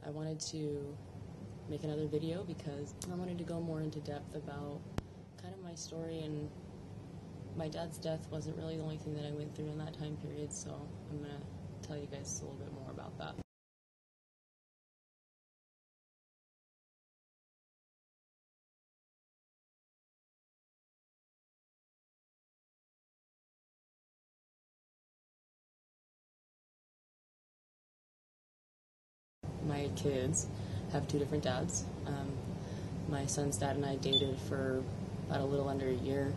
I wanted to make another video because I wanted to go more into depth about kind of my story, and my dad's death wasn't really the only thing that I went through in that time period, so I'm going to tell you guys a little bit more about that. My kids have two different dads. My son's dad and I dated for about a little under a year.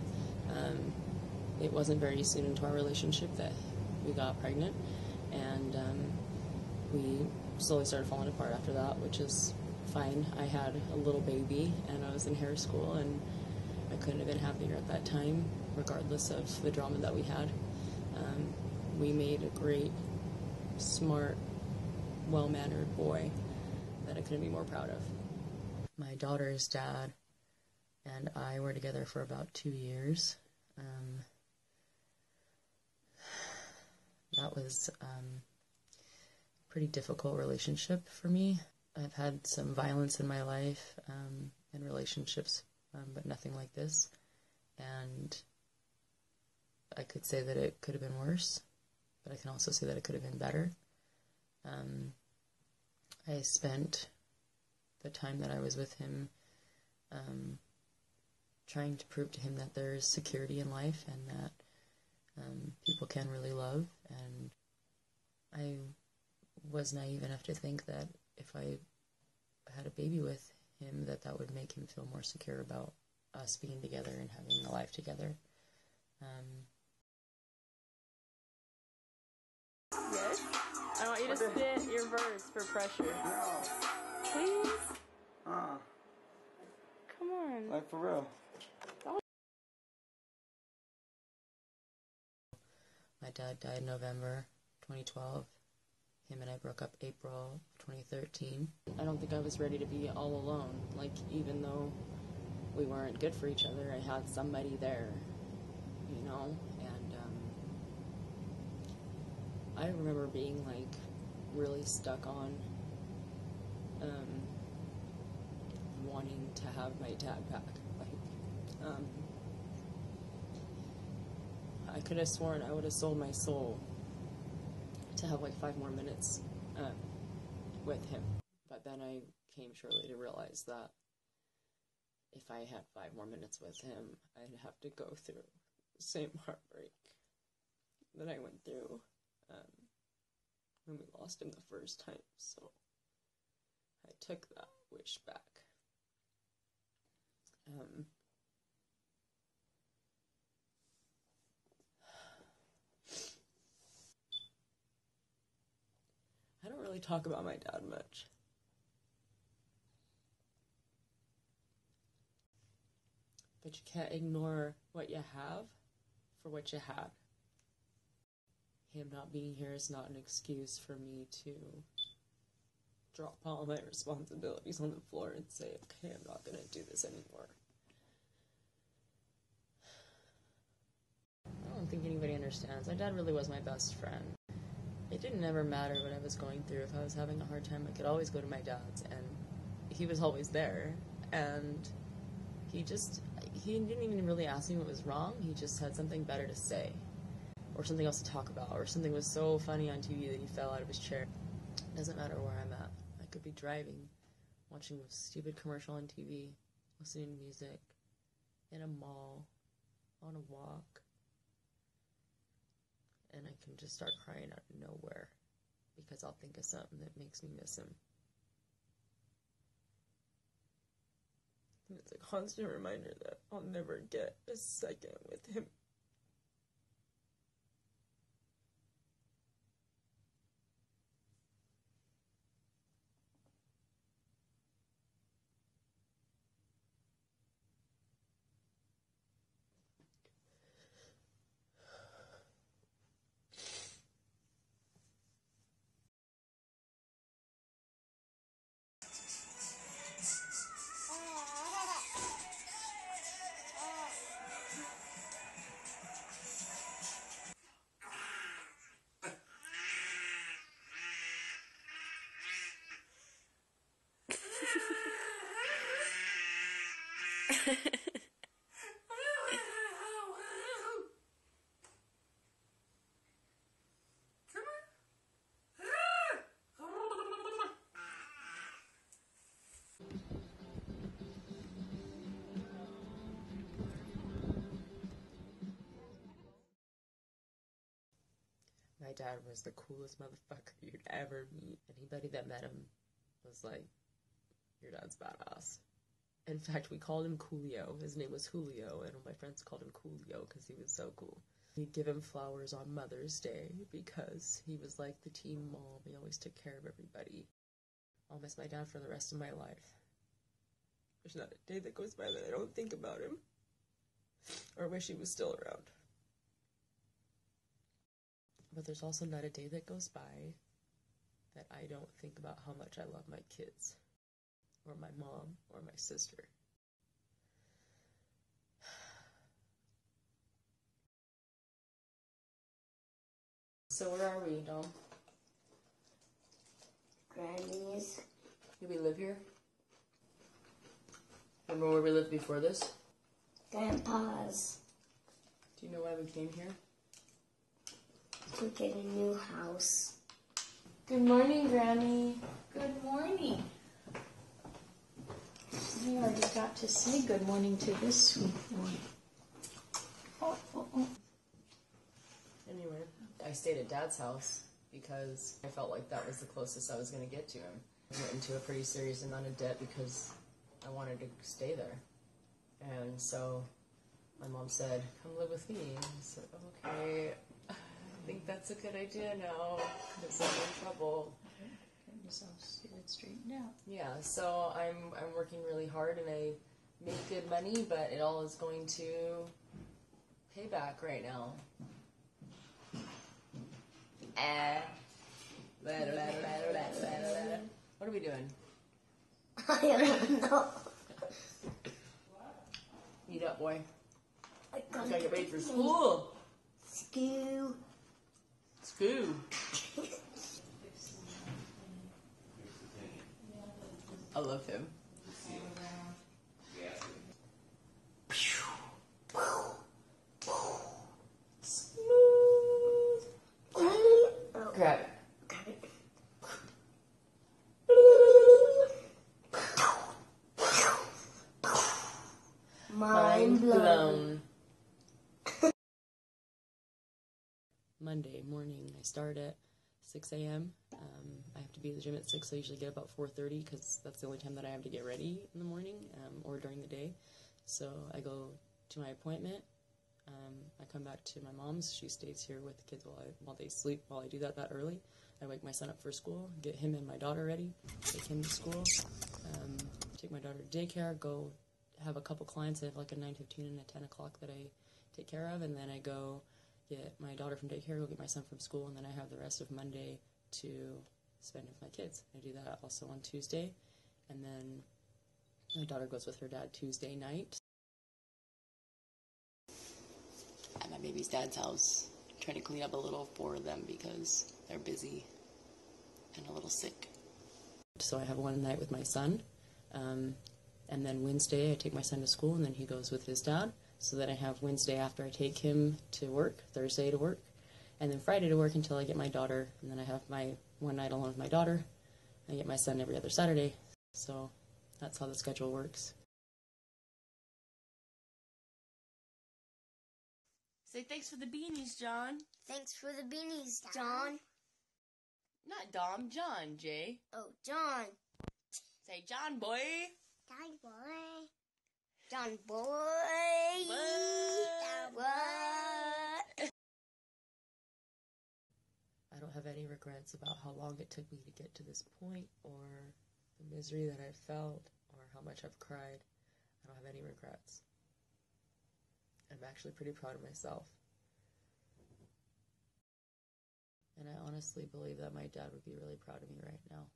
It wasn't very soon into our relationship that we got pregnant, and we slowly started falling apart after that, which is fine. I had a little baby, and I was in hair school, and I couldn't have been happier at that time, regardless of the drama that we had. We made a great, smart, well-mannered boy that I couldn't be more proud of. My daughter's dad and I were together for about 2 years. That was a pretty difficult relationship for me. I've had some violence in my life and relationships, but nothing like this. And I could say that it could have been worse, but I can also say that it could have been better. I spent the time that I was with him trying to prove to him that there's security in life and that people can really love. And I was naive enough to think that if I had a baby with him, that would make him feel more secure about us being together and having a life together. Yes? I want you to spit your verse for pressure. No. Please? Come on. Like, for real. My dad died in November 2012. Him and I broke up April 2013. I don't think I was ready to be all alone. Like, even though we weren't good for each other, I had somebody there, you know? And I remember being, like, really stuck on wanting to have my dad back. Like, I could have sworn I would have sold my soul to have, like, 5 more minutes with him. But then I came shortly to realize that if I had 5 more minutes with him, I'd have to go through the same heartbreak that I went through when we lost him the first time. So I took that wish back. I don't really talk about my dad much. But you can't ignore what you have for what you had. Him not being here is not an excuse for me to drop all my responsibilities on the floor and say, okay, I'm not going to do this anymore. I don't think anybody understands. My dad really was my best friend. It didn't ever matter what I was going through. If I was having a hard time, I could always go to my dad's, and he was always there. And he didn't even really ask me what was wrong. He just had something better to say, or something else to talk about, or something was so funny on TV that he fell out of his chair. It doesn't matter where I'm at. I could be driving, watching a stupid commercial on TV, listening to music, in a mall, on a walk, and I can just start crying out of nowhere because I'll think of something that makes me miss him. And it's a constant reminder that I'll never get a second with him. My dad was the coolest motherfucker you'd ever meet. Anybody that met him was like, your dad's badass. In fact, we called him Coolio. His name was Julio, and my friends called him Coolio because he was so cool. We'd give him flowers on Mother's Day because he was like the team mom. He always took care of everybody. I'll miss my dad for the rest of my life. There's not a day that goes by that I don't think about him or wish he was still around. But there's also not a day that goes by that I don't think about how much I love my kids, or my mom, or my sister. So where are we, Dom? Granny's. Do we live here? Remember where we lived before this? Grandpa's. Do you know why we came here? To get a new house. Good morning, Granny. Good morning. You already got to say good morning to this sweet boy. Oh. Anyway, I stayed at Dad's house because I felt like that was the closest I was going to get to him. I went into a pretty serious amount of debt because I wanted to stay there. And so my mom said, come live with me. And I said, okay, I think that's a good idea now because I'm in trouble. Get yourself get straightened out. Yeah, so I'm working really hard and I make good money, but it all is going to pay back right now. What are we doing? I don't know. Eat up, boy. I Gotta get ready for school. School. School. I love him. Smooth. Grab it. Mind blown. Monday morning, I start at 6 a.m. I have to be at the gym at 6, so I usually get about 4:30 because that's the only time that I have to get ready in the morning or during the day. So I go to my appointment. I come back to my mom's. She stays here with the kids while they sleep. While I do that early, I wake my son up for school, get him and my daughter ready, take him to school, take my daughter to daycare, go have a couple clients. I have like a 9:15 and a 10 o'clock that I take care of, and then I go get my daughter from daycare, go get my son from school, and then I have the rest of Monday to spend with my kids. I do that also on Tuesday, and then my daughter goes with her dad Tuesday night. At my baby's dad's house, trying to clean up a little for them because they're busy and a little sick. So I have one night with my son, and then Wednesday I take my son to school, and then he goes with his dad. So then I have Wednesday after I take him to work, Thursday to work, and then Friday to work until I get my daughter, and then I have my one night alone with my daughter. I get my son every other Saturday, so that's how the schedule works. Say thanks for the beanies, John. Thanks for the beanies, John. Not Dom, John, Jay. Oh, John. Say John, boy. John boy. John boy. What? I don't have any regrets about how long it took me to get to this point, or the misery that I've felt, or how much I've cried. I don't have any regrets. I'm actually pretty proud of myself. And I honestly believe that my dad would be really proud of me right now.